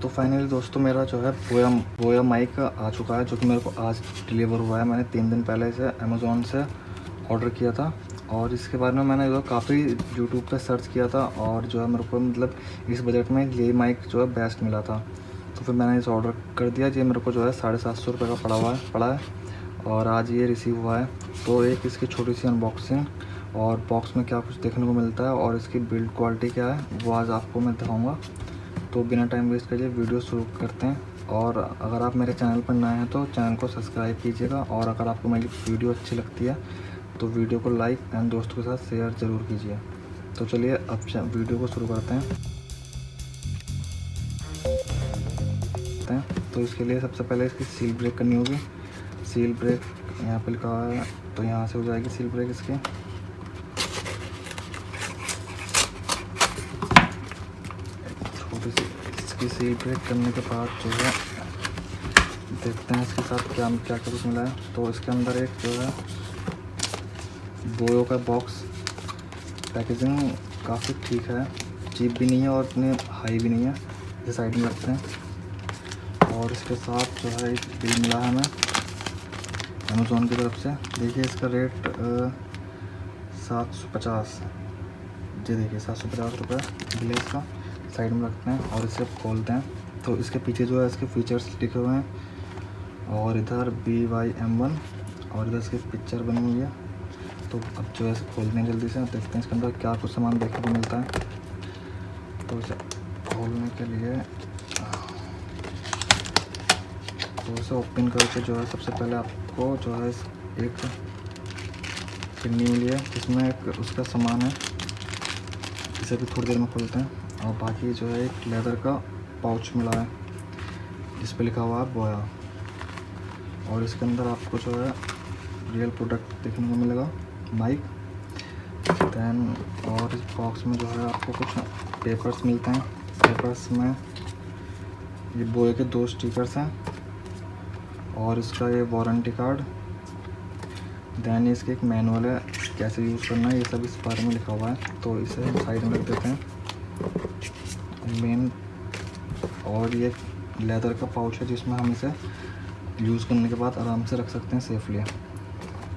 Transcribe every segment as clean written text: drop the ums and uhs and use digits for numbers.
तो फाइनली दोस्तों मेरा जो है बोया माइक आ चुका है, जो कि मेरे को आज डिलीवर हुआ है। मैंने 3 दिन पहले इसे अमेज़ॉन से ऑर्डर किया था और इसके बारे में मैंने जो है काफ़ी यूट्यूब पे सर्च किया था और जो है मेरे को मतलब इस बजट में यही माइक जो है बेस्ट मिला था। तो फिर मैंने इसे ऑर्डर कर दिया। ये मेरे को जो है 750 रुपये का पड़ा है और आज ये रिसीव हुआ है। तो एक इसकी छोटी सी अनबॉक्सिंग और बॉक्स में क्या कुछ देखने को मिलता है और इसकी बिल्ड क्वालिटी क्या है वो आज आपको मैं दिखाऊँगा। तो बिना टाइम वेस्ट करिए वीडियो शुरू करते हैं। और अगर आप मेरे चैनल पर नए हैं तो चैनल को सब्सक्राइब कीजिएगा और अगर आपको मेरी वीडियो अच्छी लगती है तो वीडियो को लाइक एंड दोस्तों के साथ शेयर ज़रूर कीजिए। तो चलिए अब वीडियो को शुरू करते हैं। तो इसके लिए सबसे पहले इसकी सील ब्रेक करनी होगी। सील ब्रेक यहाँ पे लिखा हुआ है, तो यहाँ से हो जाएगी सील ब्रेक इसकी। छोटी सी इसकी सील ब्रेक करने के बाद जो है देखते हैं इसके साथ क्या क्या कुछ मिला है। तो इसके अंदर एक जो है बोयो का बॉक्स, पैकेजिंग काफ़ी ठीक है, चीप भी नहीं है और इतने हाई भी नहीं है। इसे साइड में रखते हैं और इसके साथ जो है एक बिल मिला है हमें अमेज़ॉन की तरफ से। देखिए इसका रेट 750, जी देखिए 750 रुपये बिल है इसका। साइड में रखते हैं और इसे खोलते हैं। तो इसके पीछे जो है इसके फीचर्स लिखे हुए हैं और इधर BYM1 और इधर इसकी पिक्चर बनी हुई है। तो अब जो है इसे खोलते हैं जल्दी से, देखते हैं इसके अंदर क्या कुछ सामान देखने को मिलता है। तो इसे खोलने के लिए तो इसे ओपन करके जो है सबसे पहले आपको जो है एक पिन्नी मिली है जिसमें एक उसका सामान है। इसे भी थोड़ी देर में खोलते हैं। और बाकी जो है एक लेदर का पाउच मिला है जिस पे लिखा हुआ है बोया। और इसके अंदर आपको जो है रियल प्रोडक्ट देखने को मिलेगा, माइक। दैन और इस बॉक्स में जो है आपको कुछ पेपर्स मिलते हैं। पेपर्स में ये बोया के 2 स्टिकर्स हैं और इसका ये वारंटी कार्ड। दैन इसके एक मैनुअल है कैसे यूज़ करना है, ये सब इस बारे में लिखा हुआ है। तो इसे हम साइड में रख देते हैं मेन। और ये लेदर का पाउच है जिसमें हम इसे यूज़ करने के बाद आराम से रख सकते हैं सेफली।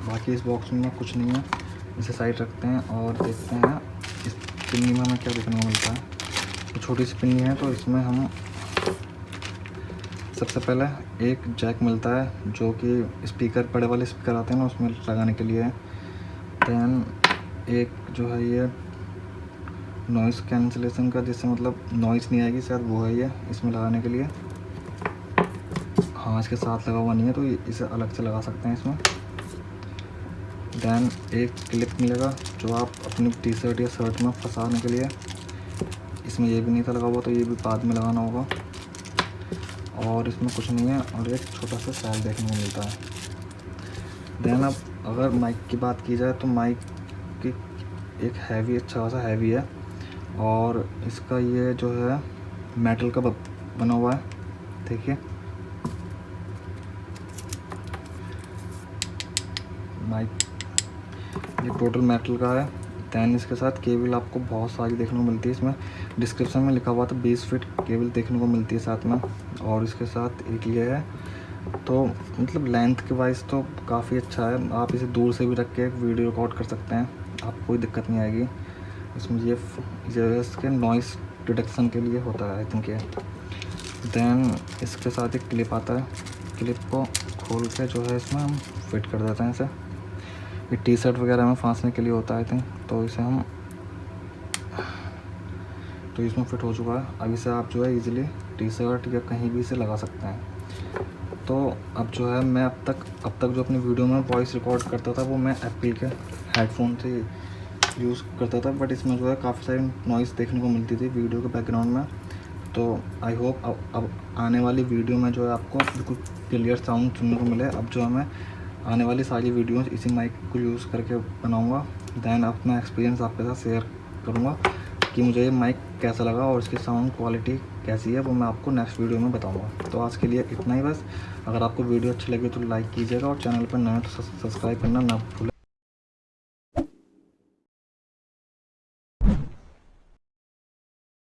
बाकी इस बॉक्स में कुछ नहीं है, इसे साइड रखते हैं और देखते हैं इस पिन्नी में हमें क्या देखने को मिलता है। तो छोटी सी पिन्नी है, तो इसमें हम सबसे पहले एक जैक मिलता है जो कि स्पीकर, बड़े वाले स्पीकर आते हैं ना, उसमें लगाने के लिए है। दैन एक जो है ये नॉइज़ कैंसिलेशन का, जिससे मतलब नॉइज़ नहीं आएगी, शायद वो है ये इसमें लगाने के लिए। हाँ, इसके साथ लगा हुआ नहीं है तो इसे अलग से लगा सकते हैं इसमें। दैन एक क्लिप मिलेगा जो आप अपनी टी-शर्ट या शर्ट में फंसाने के लिए। इसमें ये भी नहीं था लगा हुआ, तो ये भी बाद में लगाना होगा। और इसमें कुछ नहीं है और एक छोटा सा सैल देखने को मिलता है। दैन अब अगर माइक की बात की जाए तो माइक की एक हैवी, अच्छा खासा हैवी है और इसका ये जो है मेटल का बना हुआ है। देखिए माइक ये टोटल मेटल का है। दैन इसके साथ केबल आपको बहुत सारी देखने को मिलती है। इसमें डिस्क्रिप्शन में लिखा हुआ था 20 फीट केबल देखने को मिलती है साथ में। और इसके साथ एक ये है, तो मतलब लेंथ के वाइज तो काफ़ी अच्छा है। आप इसे दूर से भी रख के वीडियो रिकॉर्ड कर सकते हैं, आपको कोई दिक्कत नहीं आएगी। इसमें ये इसके नॉइस डिटेक्शन के लिए होता है आई थिंक ये। दैन इसके साथ एक क्लिप आता है, क्लिप को खोल के जो है इसमें हम फिट कर देते हैं इसे। ये टी-शर्ट वगैरह में फांसने के लिए होता है आई थिंक। तो इसे हम तो इसमें फिट हो चुका है। अब इसे आप जो है इजीली टी-शर्ट या कहीं भी इसे लगा सकते हैं। तो अब जो है मैं अब तक जो अपनी वीडियो में वॉइस रिकॉर्ड करता था वो मैं एप्पल के हेडफोन से यूज़ करता था, बट इसमें जो है काफ़ी सारी नॉइज़ देखने को मिलती थी वीडियो के बैकग्राउंड में। तो आई होप अब आने वाली वीडियो में जो है आपको बिल्कुल क्लियर साउंड सुनने को मिले। अब जो है मैं आने वाली सारी वीडियोस इसी माइक को यूज़ करके बनाऊंगा। दैन अपना एक्सपीरियंस आपके साथ शेयर करूंगा कि मुझे ये माइक कैसा लगा और इसकी साउंड क्वालिटी कैसी है, वो मैं आपको नेक्स्ट वीडियो में बताऊंगा। तो आज के लिए इतना ही बस। अगर आपको वीडियो अच्छी लगी तो लाइक कीजिएगा और चैनल पर नए तो सब्सक्राइब करना ना भूलें।